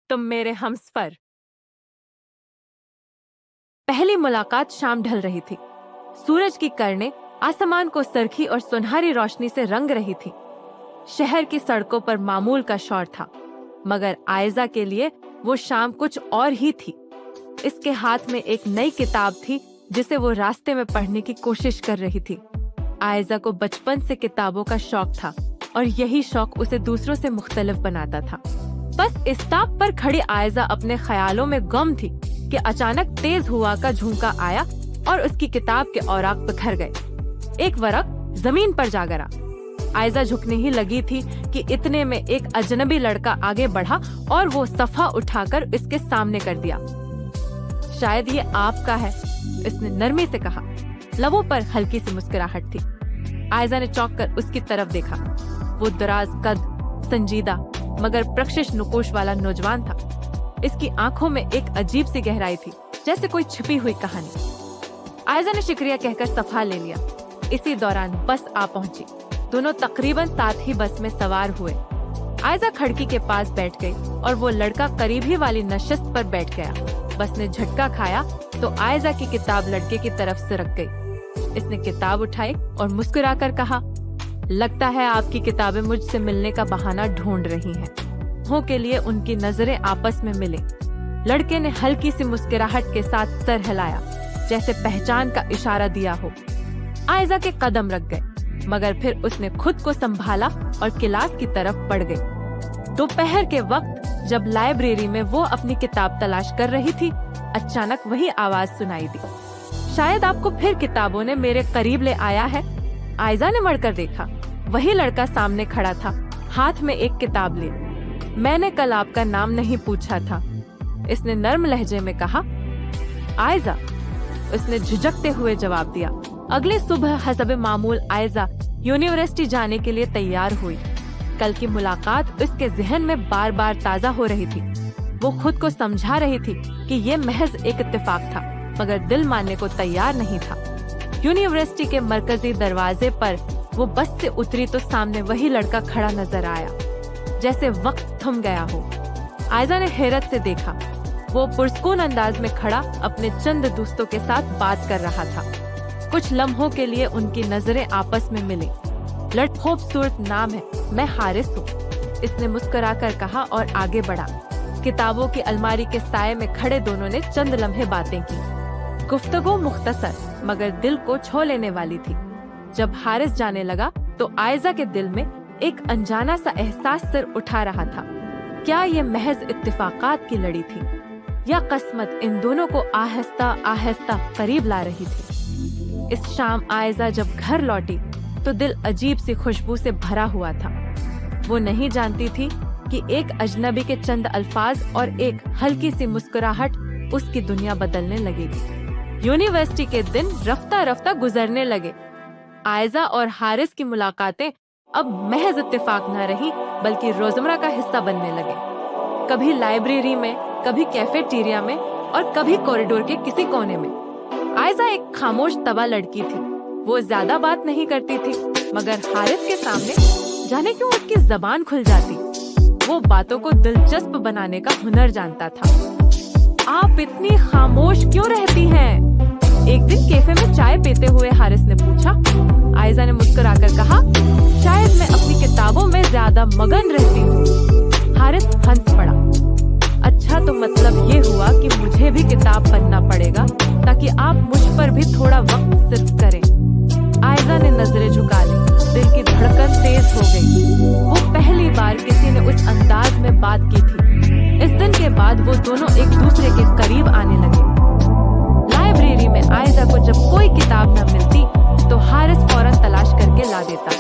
तुम मेरे हमसफर। पहली मुलाकात शाम ढल रही थी। सूरज की किरणें आसमान को सरखी और सुनहरी रोशनी से रंग रही थी। शहर की सड़कों पर मामूल का शोर था, मगर आयजा के लिए वो शाम कुछ और ही थी। इसके हाथ में एक नई किताब थी जिसे वो रास्ते में पढ़ने की कोशिश कर रही थी। आयजा को बचपन से किताबों का शौक था और यही शौक उसे दूसरों से मुख्तलिफ बनाता था। बस इस्ताप पर खड़ी आयजा अपने ख्यालों में गुम थी कि अचानक तेज हवा का झोंका आया और उसकी किताब के औराक बिखर गए। एक वरक जमीन पर जा गिरा। आयजा झुकने ही लगी थी कि इतने में एक अजनबी लड़का आगे बढ़ा और वो सफ़ा उठाकर इसके सामने कर दिया। शायद ये आपका है, इसने नरमी से कहा। लबों पर हल्की सी मुस्कुराहट थी। आयजा ने चौंक कर उसकी तरफ देखा। वो दराज कद, संजीदा मगर प्रशिश नुकोश वाला नौजवान था। इसकी आंखों में एक अजीब सी गहराई थी, जैसे कोई छिपी हुई कहानी। आयजा ने शुक्रिया कहकर सफा ले लिया। इसी दौरान बस आ पहुंची। दोनों तकरीबन साथ ही बस में सवार हुए। आयजा खिड़की के पास बैठ गई और वो लड़का करीब ही वाली नशिस्त पर बैठ गया। बस ने झटका खाया तो आयजा की किताब लड़के की तरफ सरक गई। इसने किताब उठाई और मुस्कुराकर कहा, लगता है आपकी किताबें मुझसे मिलने का बहाना ढूंढ रही हैं। आंखों के लिए उनकी नजरें आपस में मिले। लड़के ने हल्की सी मुस्कुराहट के साथ सर हिलाया, जैसे पहचान का इशारा दिया हो। आयजा के कदम रख गए, मगर फिर उसने खुद को संभाला और क्लास की तरफ बढ़ गई। दोपहर के वक्त जब लाइब्रेरी में वो अपनी किताब तलाश कर रही थी, अचानक वही आवाज सुनाई दी। शायद आपको फिर किताबों ने मेरे करीब ले आया है। आयजा ने मुड़कर देखा। वही लड़का सामने खड़ा था, हाथ में एक किताब लिए। मैंने कल आपका नाम नहीं पूछा था, इसने नर्म लहजे में कहा। आयजा, उसने झिझकते हुए जवाब दिया। अगले सुबह हसब मामूल आयजा यूनिवर्सिटी जाने के लिए तैयार हुई। कल की मुलाकात उसके जहन में बार बार ताजा हो रही थी। वो खुद को समझा रही थी कि ये महज एक इत्तेफाक था, मगर दिल मानने को तैयार नहीं था। यूनिवर्सिटी के मरकजी दरवाजे पर वो बस से उतरी तो सामने वही लड़का खड़ा नजर आया, जैसे वक्त थम गया हो। आयजा ने हैरत से देखा। वो पुरस्कून अंदाज में खड़ा अपने चंद दोस्तों के साथ बात कर रहा था। कुछ लम्हों के लिए उनकी नजरें आपस में मिली। खूबसूरत नाम है, मैं हारिस हूँ, इसने मुस्कुराकर कहा और आगे बढ़ा। किताबों की अलमारी के साये में खड़े दोनों ने चंद लम्हे बातें की। गुफ्तगू मुख्तसर मगर दिल को छू लेने वाली थी। जब हारिस जाने लगा तो आयजा के दिल में एक अनजाना सा एहसास सिर उठा रहा था। क्या ये महज इत्तेफाकात की लड़ी थी या किस्मत इन दोनों को आहिस्ता आहिस्ता करीब ला रही थी। इस शाम आयजा जब घर लौटी तो दिल अजीब सी खुशबू से भरा हुआ था। वो नहीं जानती थी कि एक अजनबी के चंद अल्फाज और एक हल्की सी मुस्कुराहट उसकी दुनिया बदलने लगेगी। यूनिवर्सिटी के दिन रफ्ता रफ्ता गुजरने लगे। आयजा और हारिस की मुलाकातें अब महज इत्तेफाक न रही, बल्कि रोजमर्रा का हिस्सा बनने लगे। कभी लाइब्रेरी में, कभी कैफेटेरिया में और कभी कॉरिडोर के किसी कोने में। आयजा एक खामोश तवा लड़की थी। वो ज्यादा बात नहीं करती थी, मगर हारिस के सामने जाने क्यों उसकी जबान खुल जाती। वो बातों को दिलचस्प बनाने का हुनर जानता था। आप इतनी खामोश क्यों रहती हैं? एक दिन कैफे में चाय पीते हुए हारिस ने पूछा। आयजा ने मुस्कुराकर कहा, शायद मैं अपनी किताबों में ज्यादा मगन रहती हूँ। हारिस हंस पड़ा। अच्छा, तो मतलब ये हुआ कि मुझे भी किताब पढ़ना पड़ेगा ताकि आप मुझ पर भी थोड़ा वक्त सिर्फ करें। आयजा ने नजरें झुका ली। दिल की धड़कन तेज हो गई। वो पहली बार किसी ने उस अंदाज में बात की थी। इस दिन के बाद वो दोनों एक दूसरे के करीब आने लगे। लाइब्रेरी में आयजा को जब कोई किताब न मिलती तो हारिस फौरन तलाश करके ला देता।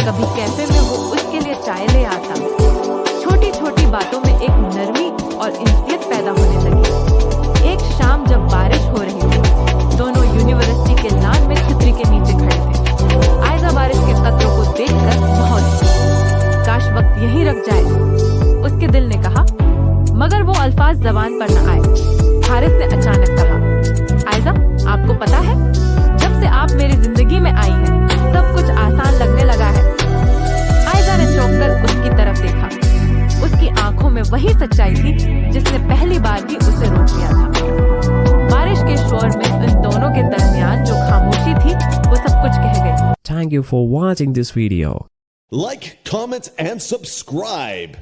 कभी कैफे में वो उसके लिए चाय ले आता। छोटी छोटी बातों में एक नरमी और इंसियत पैदा होने लगी। एक शाम जब बारिश हो रही थी, दोनों यूनिवर्सिटी के लान में छतरी के नीचे खड़े थे। आयजा बारिश के कतरों को देखकर बहुत काश वक्त यहीं रख जाए, उसके दिल ने कहा, मगर वो अल्फाज जबान पर न आए। हारिस ने अचानक कहा, आयजा, आपको पता है, जब से आप मेरी जिंदगी में आई हैं, सब कुछ आसान लगने लगा है। आयजा ने चौंक कर उसकी तरफ देखा। उसकी आंखों में वही सच्चाई थी जिसने पहली बार भी उसे रोक लिया था। बारिश के शोर में इन दोनों के दरमियान जो खामोशी थी वो सब कुछ कह गई। Thank you for watching this video. Like, comment, and subscribe.